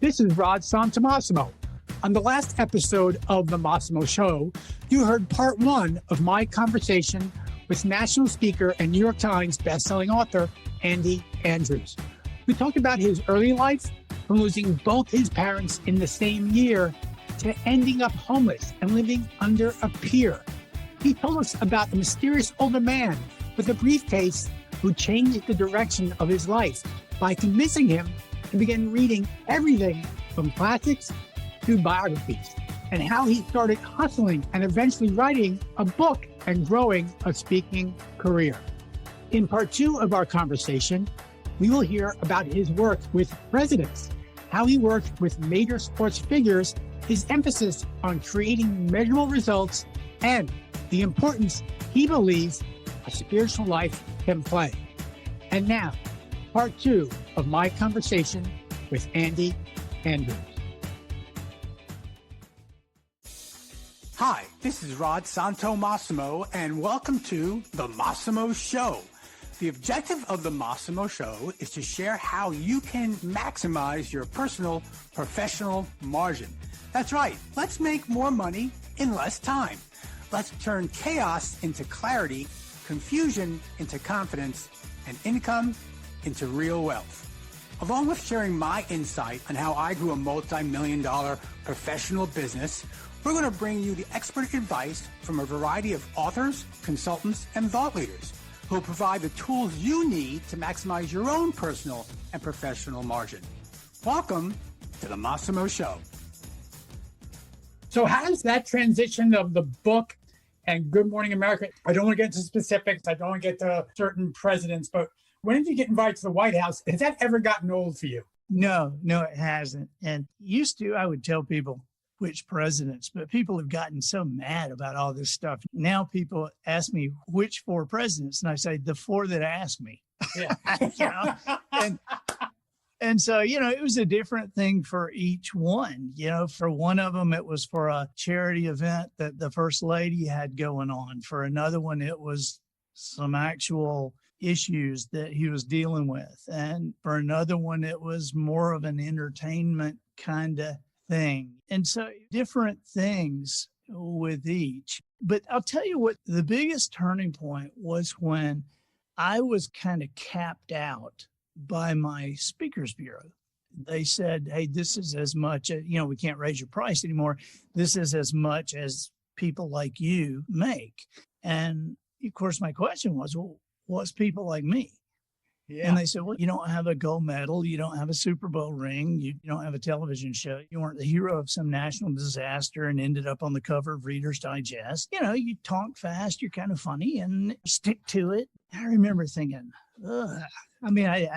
This is Rod Santomassimo. On the last episode of the Massimo Show, you heard part one of my conversation with national speaker and New York Times bestselling author, Andy Andrews. We talked about his early life, from losing both his parents in the same year to ending up homeless and living under a pier. He told us about a mysterious older man with a briefcase who changed the direction of his life by convincing him to begin reading everything from classics to biographies, and how he started hustling and eventually writing a book and growing a speaking career. In part two of our conversation, we will hear about his work with presidents, how he worked with major sports figures, his emphasis on creating measurable results, and the importance he believes a spiritual life can play. And now, part two of my conversation with Andy Andrews. Hi, this is Rod Santomassimo, and welcome to the Massimo Show. The objective of the Massimo Show is to share how you can maximize your personal, professional margin. That's right. Let's make more money in less time. Let's turn chaos into clarity, confusion into confidence, and income into real wealth. Along with sharing my insight on how I grew a multi-million-dollar professional business, we're going to bring you the expert advice from a variety of authors, consultants, and thought leaders who will provide the tools you need to maximize your own personal and professional margin. Welcome to the Massimo Show. So how does that transition of the book and Good Morning America, I don't want to get into specifics, I don't want to get to certain presidents, but when did you get invited to the White House? Has that ever gotten old for you? No, it hasn't. And used to, I would tell people which presidents, but people have gotten so mad about all this stuff. Now people ask me which four presidents, and I say the four that asked me. Yeah. And so, it was a different thing for each one. For one of them, it was for a charity event that the first lady had going on. For another one, it was some actual issues that he was dealing with. And for another one, it was more of an entertainment kind of thing. And so different things with each. But I'll tell you what, the biggest turning point was when I was kind of capped out by my speakers bureau. They said, hey, this is as much, we can't raise your price anymore. This is as much as people like you make. And of course, my question was, well, what's people like me? Yeah. And they said, well, you don't have a gold medal. You don't have a Super Bowl ring. You don't have a television show. You weren't the hero of some national disaster and ended up on the cover of Reader's Digest. You talk fast. You're kind of funny and stick to it. I remember thinking, ugh. I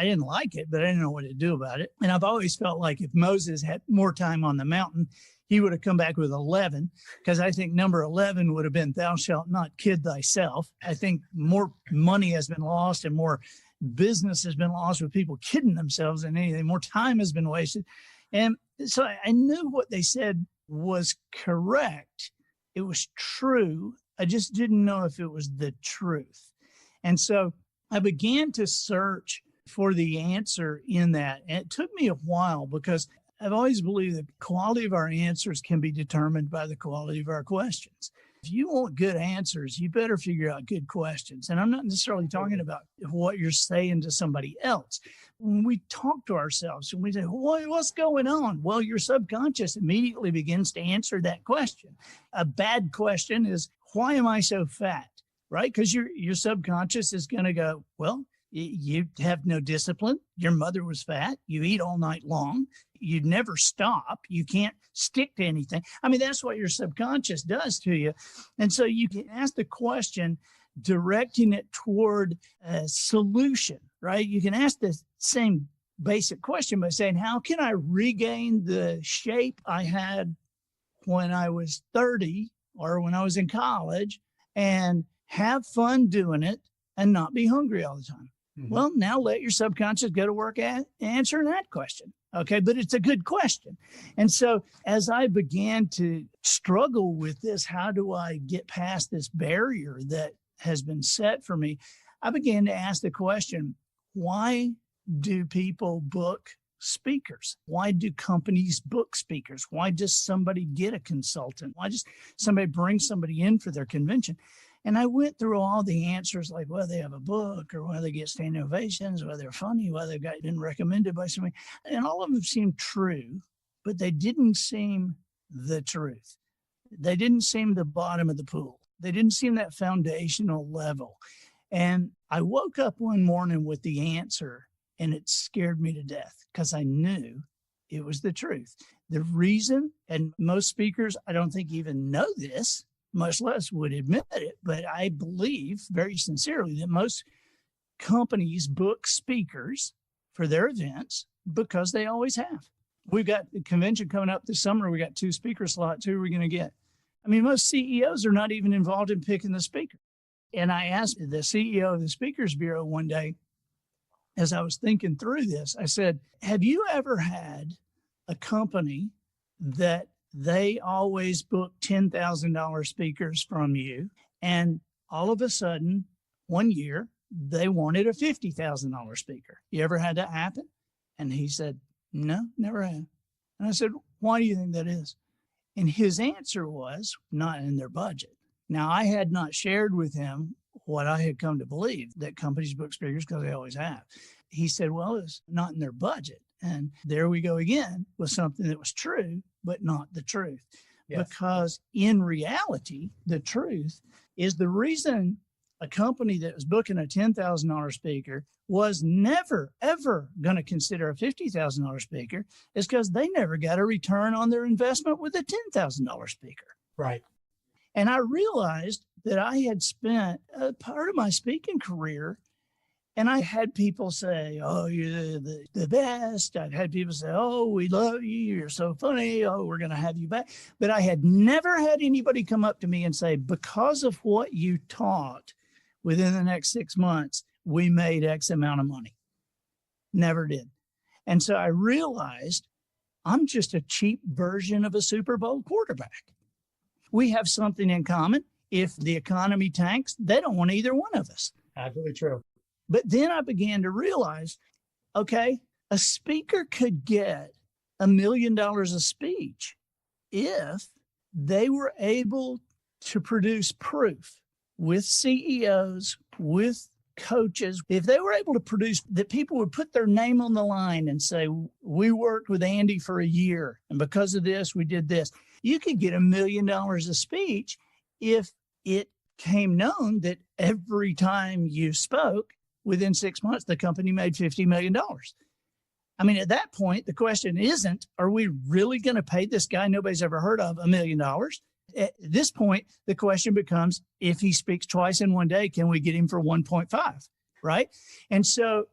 didn't like it, but I didn't know what to do about it. And I've always felt like if Moses had more time on the mountain, he would have come back with 11, because I think number 11 would have been, thou shalt not kid thyself. I think more money has been lost and more business has been lost with people kidding themselves than anything. More time has been wasted. And so I knew what they said was correct. It was true. I just didn't know if it was the truth. And so I began to search for the answer in that. And it took me a while, because I've always believed that the quality of our answers can be determined by the quality of our questions. If you want good answers, you better figure out good questions. And I'm not necessarily talking about what you're saying to somebody else. When we talk to ourselves and we say, what's going on? Well, your subconscious immediately begins to answer that question. A bad question is, why am I so fat? Right? Because your subconscious is going to go, well, you have no discipline. Your mother was fat. You eat all night long. You never stop. You can't stick to anything. That's what your subconscious does to you. And so you can ask the question, directing it toward a solution, right? You can ask the same basic question by saying, how can I regain the shape I had when I was 30 or when I was in college and have fun doing it and not be hungry all the time? Mm-hmm. Well, now let your subconscious go to work at answering that question. Okay, but it's a good question. And so as I began to struggle with this, how do I get past this barrier that has been set for me? I began to ask the question, why do people book speakers? Why do companies book speakers? Why does somebody get a consultant? Why does somebody bring somebody in for their convention? And I went through all the answers, like whether they have a book or whether they get standing ovations, whether they're funny, whether they've been recommended by somebody. And all of them seemed true, but they didn't seem the truth. They didn't seem the bottom of the pool. They didn't seem that foundational level. And I woke up one morning with the answer, and it scared me to death because I knew it was the truth. The reason, and most speakers, I don't think even know this, much less would admit it, but I believe very sincerely that most companies book speakers for their events because they always have. We've got the convention coming up this summer. We got 2 speaker slots. Who are we going to get? I mean, most CEOs are not even involved in picking the speaker. And I asked the CEO of the Speakers Bureau one day, as I was thinking through this, I said, have you ever had a company that they always book $10,000 speakers from you, and all of a sudden, one year, they wanted a $50,000 speaker? You ever had that happen? And he said, no, never have. And I said, why do you think that is? And his answer was, not in their budget. Now, I had not shared with him what I had come to believe, that companies book speakers because they always have. He said, well, it's not in their budget. And there we go again with something that was true, but not the truth. Yes. Because in reality, the truth is the reason a company that was booking a $10,000 speaker was never, ever going to consider a $50,000 speaker is because they never got a return on their investment with a $10,000 speaker. Right. And I realized that I had spent a part of my speaking career, and I had people say, oh, you're the best. I've had people say, oh, we love you. You're so funny. Oh, we're going to have you back. But I had never had anybody come up to me and say, because of what you taught, within the next 6 months, we made X amount of money. Never did. And so I realized I'm just a cheap version of a Super Bowl quarterback. We have something in common. If the economy tanks, they don't want either one of us. Absolutely true. But then I began to realize, okay, a speaker could get $1 million a speech if they were able to produce proof with CEOs, with coaches. If they were able to produce that, people would put their name on the line and say, we worked with Andy for a year, and because of this, we did this. You could get $1 million a speech if it came known that every time you spoke, within 6 months, the company made $50 million. I mean, at that point, the question isn't, are we really going to pay this guy nobody's ever heard of $1 million? At this point, the question becomes, if he speaks twice in one day, can we get him for 1.5, right? And so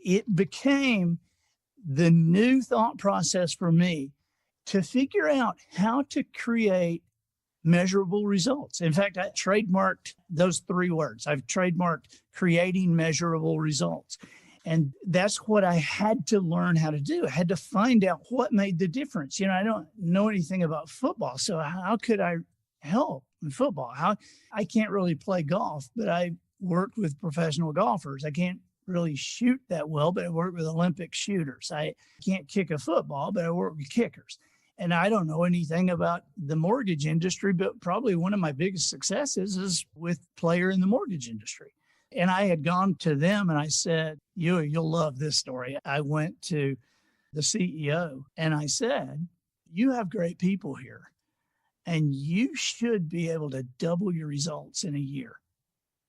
it became the new thought process for me to figure out how to create measurable results. In fact, I trademarked those 3 words. I've trademarked creating measurable results. And that's what I had to learn how to do. I had to find out what made the difference. You know, I don't know anything about football, so how could I help in football? I can't really play golf, but I worked with professional golfers. I can't really shoot that well, but I work with Olympic shooters. I can't kick a football, but I work with kickers. And I don't know anything about the mortgage industry, but probably one of my biggest successes is with player in the mortgage industry. And I had gone to them and I said, you'll love this story. I went to the CEO and I said, you have great people here and you should be able to double your results in a year.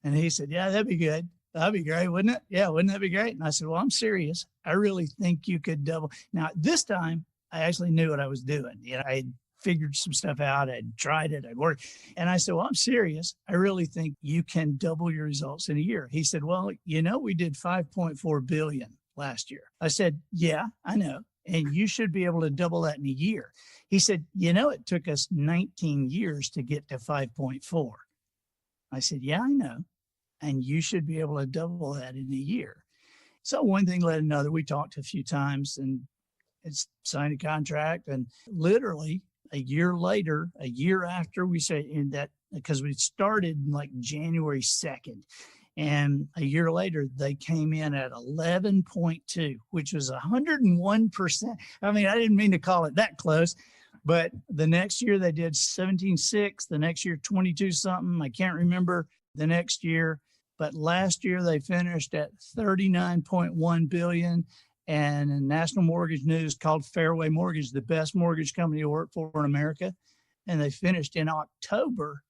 And he said, yeah, that'd be good. That'd be great, wouldn't it? Yeah, wouldn't that be great? And I said, well, I'm serious. I really think you could double. Now, this time, I actually knew what I was doing. You know, I had figured some stuff out. I'd tried it. I'd worked. And I said, well, I'm serious. I really think you can double your results in a year. He said, well, you know, we did 5.4 billion last year. I said, yeah, I know. And you should be able to double that in a year. He said, you know, it took us 19 years to get to 5.4. I said, yeah, I know. And you should be able to double that in a year. So one thing led to another. We talked a few times and it's signed a contract, and literally a year later, a year after we say in that, because we started like January 2nd, And a year later, they came in at 11.2, which was 101%. I mean, I didn't mean to call it that close, but the next year they did 17.6, the next year 22 something. I can't remember the next year, but last year they finished at 39.1 billion. And in National Mortgage News called Fairway Mortgage the best mortgage company to work for in America. And they finished in October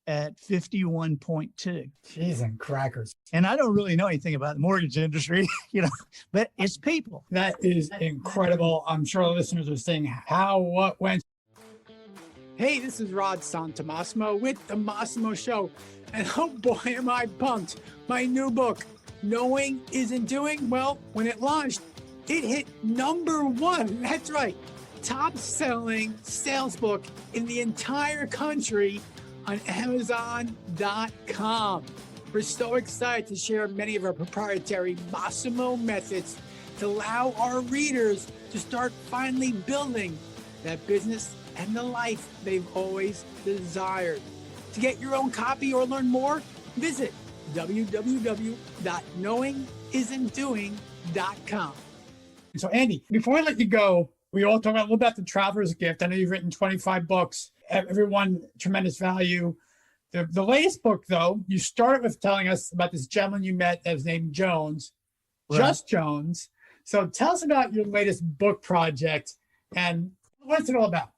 at 51.2. Cheese and crackers. And I don't really know anything about the mortgage industry, but it's people. That is incredible. I'm sure the listeners are saying how, what, when. Hey, this is Rod Santomassimo with the Massimo Show. And oh boy, am I pumped. My new book, Knowing Isn't Doing, well, when it launched, it hit #1. That's right. Top-selling sales book in the entire country on Amazon.com. We're so excited to share many of our proprietary Massimo methods to allow our readers to start finally building that business and the life they've always desired. To get your own copy or learn more, visit www.knowingisn'tdoing.com. So Andy, before I let you go, we all talk a little about the traveler's gift. I know you've written 25 books, everyone tremendous value. The latest book, though, you started with telling us about this gentleman you met that was named Jones, right. Just Jones. So tell us about your latest book project and what's it all about?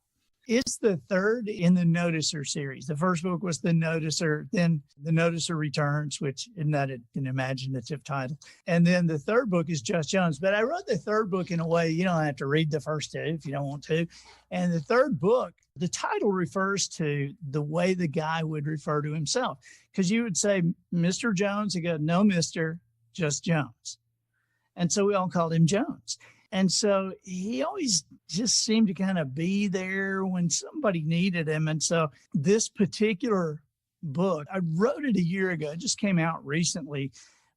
It's the third in the Noticer series. The first book was The Noticer, then The Noticer Returns, which isn't that an imaginative title. And then the third book is Just Jones. But I wrote the third book in a way you don't have to read the first two if you don't want to. And the third book, the title refers to the way the guy would refer to himself. Because you would say, Mr. Jones, he'd go, no, Mr., just Jones. And so we all called him Jones. And so he always just seemed to kind of be there when somebody needed him. And so this particular book, I wrote it a year ago. It just came out recently,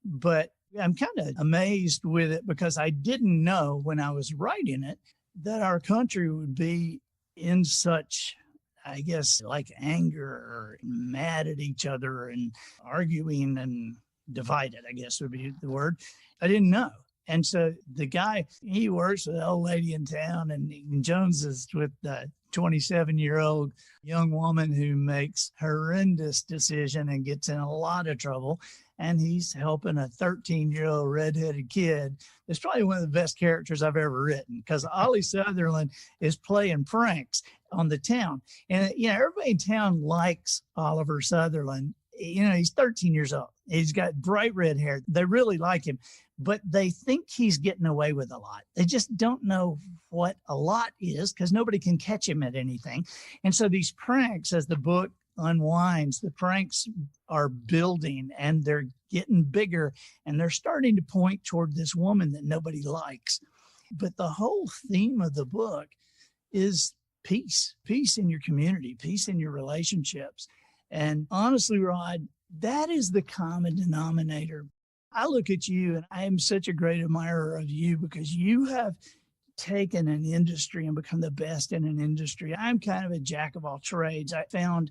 but I'm kind of amazed with it because I didn't know when I was writing it that our country would be in such, I guess, like anger or mad at each other and arguing and divided, I guess would be the word. I didn't know. And so the guy, he works with an old lady in town, and Jones is with the 27-year-old young woman who makes horrendous decision and gets in a lot of trouble. And he's helping a 13-year-old redheaded kid. It's probably one of the best characters I've ever written because Ollie Sutherland is playing pranks on the town. And, everybody in town likes Oliver Sutherland. He's 13 years old. He's got bright red hair. They really like him, but they think he's getting away with a lot. They just don't know what a lot is because nobody can catch him at anything. And so these pranks, as the book unwinds, the pranks are building and they're getting bigger and they're starting to point toward this woman that nobody likes. But the whole theme of the book is peace in your community, peace in your relationships. And honestly, Rod, that is the common denominator. I look at you and I am such a great admirer of you because you have taken an industry and become the best in an industry. I'm kind of a jack of all trades. I found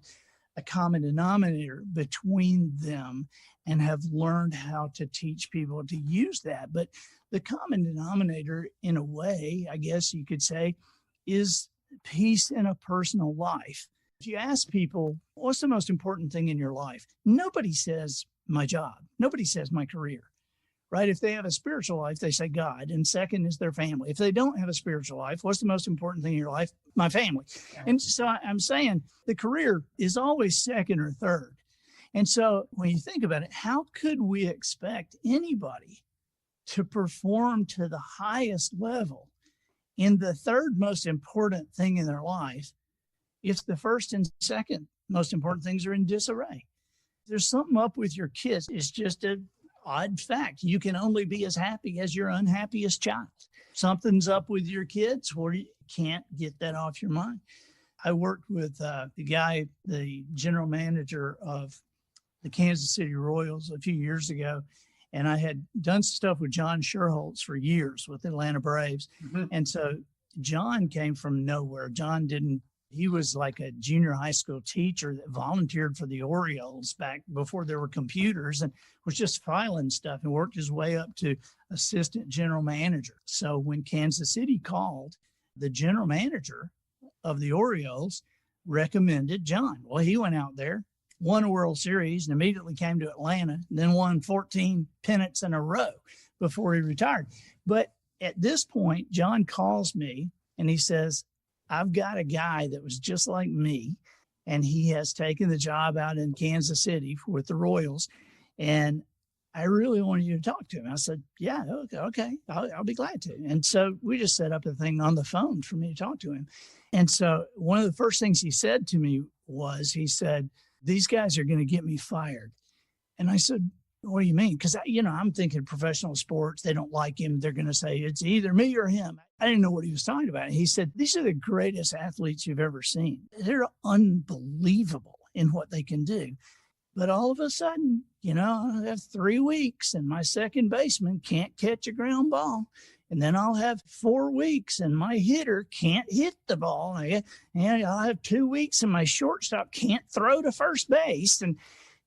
a common denominator between them and have learned how to teach people to use that. But the common denominator, in a way, I guess you could say, is peace in a personal life. If you ask people, what's the most important thing in your life? Nobody says my job. Nobody says my career, right? If they have a spiritual life, they say God. And second is their family. If they don't have a spiritual life, what's the most important thing in your life? My family. And so I'm saying the career is always second or third. And so when you think about it, how could we expect anybody to perform to the highest level in the third most important thing in their life if the first and second most important things are in disarray? There's something up with your kids. It's just an odd fact. You can only be as happy as your unhappiest child. Something's up with your kids where you can't get that off your mind. I worked with the general manager of the Kansas City Royals a few years ago, and I had done stuff with John Sherholtz for years with the Atlanta Braves. Mm-hmm. And so John came from nowhere. John didn't He was like a junior high school teacher that volunteered for the Orioles back before there were computers and was just filing stuff and worked his way up to assistant general manager. So when Kansas City called, the general manager of the Orioles recommended John. Well, he went out there, won a World Series, and immediately came to Atlanta, and then won 14 pennants in a row before he retired. But at this point, John calls me and he says, I've got a guy that was just like me, and he has taken the job out in Kansas City with the Royals, and I really wanted you to talk to him. I said, yeah, okay, I'll be glad to. And so we just set up a thing on the phone for me to talk to him. And so one of the first things he said to me was, he said, these guys are going to get me fired. And I said, what do you mean? Because, I'm thinking professional sports, they don't like him. They're going to say it's either me or him. I didn't know what he was talking about. He said, these are the greatest athletes you've ever seen. They're unbelievable in what they can do. But all of a sudden, I have 3 weeks and my second baseman can't catch a ground ball. And then I'll have 4 weeks and my hitter can't hit the ball. And I'll have 2 weeks and my shortstop can't throw to first base. And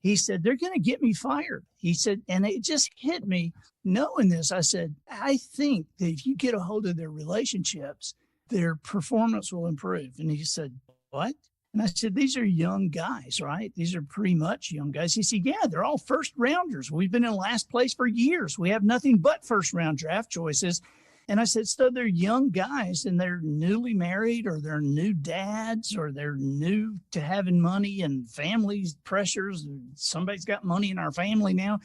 he said, they're going to get me fired. He said, and it just hit me knowing this. I said, I think that if you get a hold of their relationships, their performance will improve. And he said, what? And I said, these are young guys, right? These are pretty much young guys. He said, yeah, they're all first rounders. We've been in last place for years. We have nothing but first round draft choices. And I said, so they're young guys and they're newly married, or they're new dads, or they're new to having money and family pressures. Somebody's got money in our family now.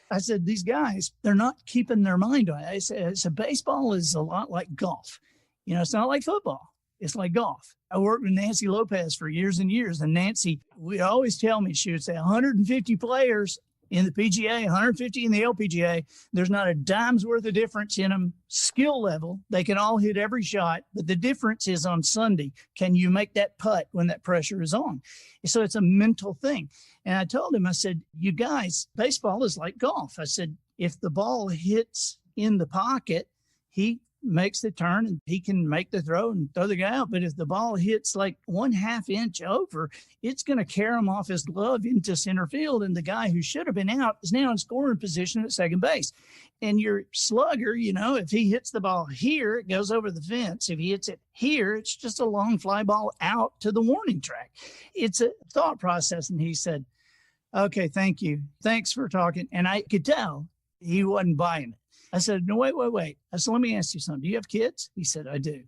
I said, these guys, they're not keeping their mind on it. I said, so baseball is a lot like golf. It's not like football. It's like golf. I worked with Nancy Lopez for years and years. And Nancy would always tell me, she would say 150 players in the PGA, 150 in the LPGA. There's not a dime's worth of difference in them skill level. They can all hit every shot, but the difference is on Sunday. Can you make that putt when that pressure is on? So it's a mental thing. And I told him, I said, you guys, baseball is like golf. I said, if the ball hits in the pocket, he makes the turn and he can make the throw and throw the guy out. But if the ball hits like 1/2 inch over, it's going to carry him off his glove into center field. And the guy who should have been out is now in scoring position at second base. And your slugger, if he hits the ball here, it goes over the fence. If he hits it here, it's just a long fly ball out to the warning track. It's a thought process. And he said, okay, thank you. Thanks for talking. And I could tell he wasn't buying it. I said, no, wait. I said, let me ask you something. Do you have kids? He said, I do.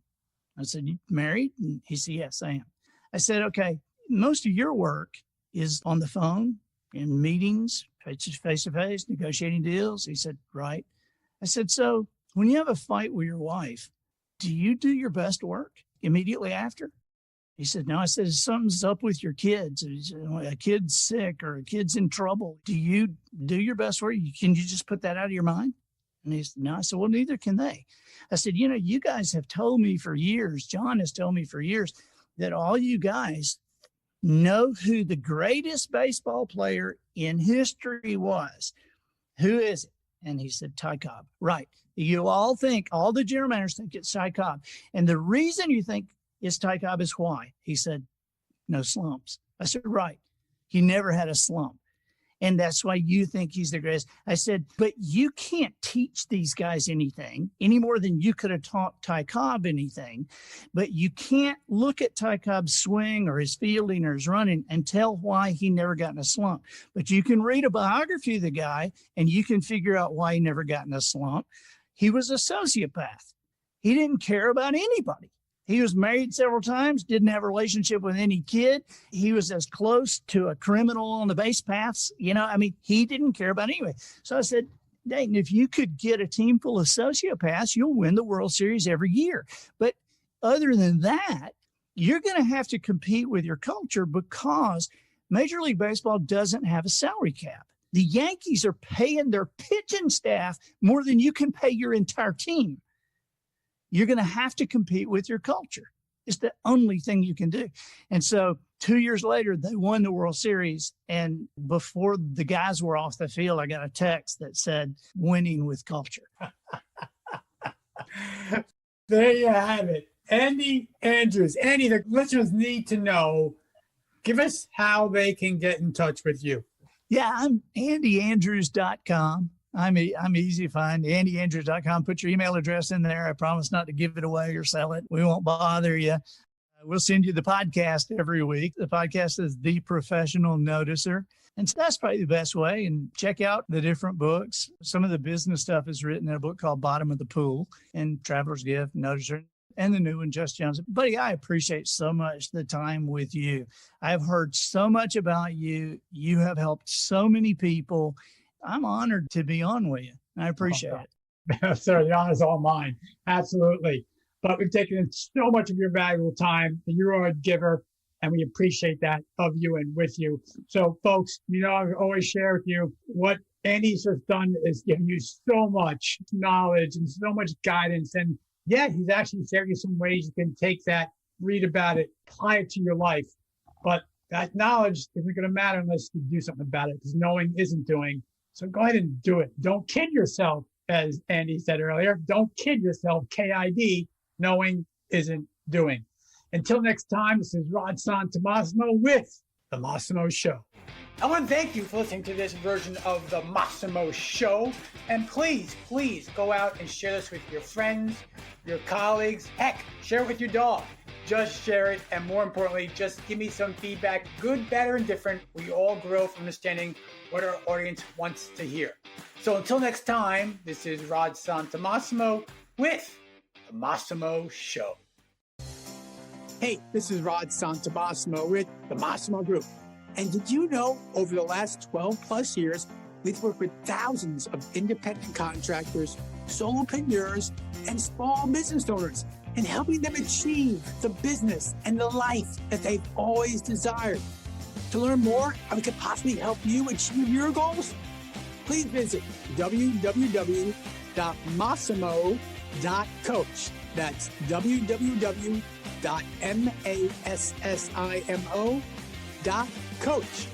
I said, you married? And he said, yes, I am. I said, okay, most of your work is on the phone, in meetings, face to face, negotiating deals. He said, right. I said, so when you have a fight with your wife, do you do your best work immediately after? He said, no. I said, if something's up with your kids, a kid's sick or a kid's in trouble, do you do your best work? Can you just put that out of your mind? And he said, no. I said, well, neither can they. I said, you guys have told me for years, John has told me for years, that all you guys know who the greatest baseball player in history was. Who is it? And he said, Ty Cobb. Right. You all think, all the general managers think it's Ty Cobb. And the reason you think it's Ty Cobb is why? He said, no slumps. I said, right. He never had a slump. And that's why you think he's the greatest. I said, but you can't teach these guys anything any more than you could have taught Ty Cobb anything. But you can't look at Ty Cobb's swing or his fielding or his running and tell why he never got in a slump. But you can read a biography of the guy and you can figure out why he never got in a slump. He was a sociopath. He didn't care about anybody. He was married several times, didn't have a relationship with any kid. He was as close to a criminal on the base paths. He didn't care about anybody. So I said, Dayton, if you could get a team full of sociopaths, you'll win the World Series every year. But other than that, you're going to have to compete with your culture because Major League Baseball doesn't have a salary cap. The Yankees are paying their pitching staff more than you can pay your entire team. You're going to have to compete with your culture. It's the only thing you can do. And so 2 years later, they won the World Series. And before the guys were off the field, I got a text that said, winning with culture. There you have it. Andy Andrews. Andy, the listeners need to know, give us how they can get in touch with you. Yeah, I'm andyandrews.com. I'm easy to find, andyandrews.com. Put your email address in there. I promise not to give it away or sell it. We won't bother you. We'll send you the podcast every week. The podcast is The Professional Noticer. And so that's probably the best way. And check out the different books. Some of the business stuff is written in a book called Bottom of the Pool and Traveler's Gift, Noticer, and the new one, Just Johnson. Buddy, I appreciate so much the time with you. I've heard so much about you. You have helped so many people. I'm honored to be on with you. I appreciate it. Sir, the honor's all mine. Absolutely. But we've taken so much of your valuable time. You're a giver, and we appreciate that of you and with you. So, folks, I always share with you what Andy's just done is given you so much knowledge and so much guidance. And yeah, he's actually shared you some ways you can take that, read about it, apply it to your life. But that knowledge isn't going to matter unless you do something about it, because knowing isn't doing. So go ahead and do it. Don't kid yourself, as Andy said earlier. Don't kid yourself, KID. Knowing isn't doing. Until next time, this is Rod Santomassimo with The Massimo Show. I want to thank you for listening to this version of The Massimo Show. And please go out and share this with your friends, your colleagues. Heck, share it with your dog. Just share it. And more importantly, just give me some feedback, good, bad, or indifferent. We all grow from understanding what our audience wants to hear. So until next time, this is Rod Santomassimo with The Massimo Show. Hey, this is Rod Santomassimo with the Massimo Group. And did you know over the last 12 plus years, we've worked with thousands of independent contractors, solopreneurs, and small business owners in helping them achieve the business and the life that they've always desired. To learn more how we could possibly help you achieve your goals, please visit www.massimo.coach. That's www.massimo.coach.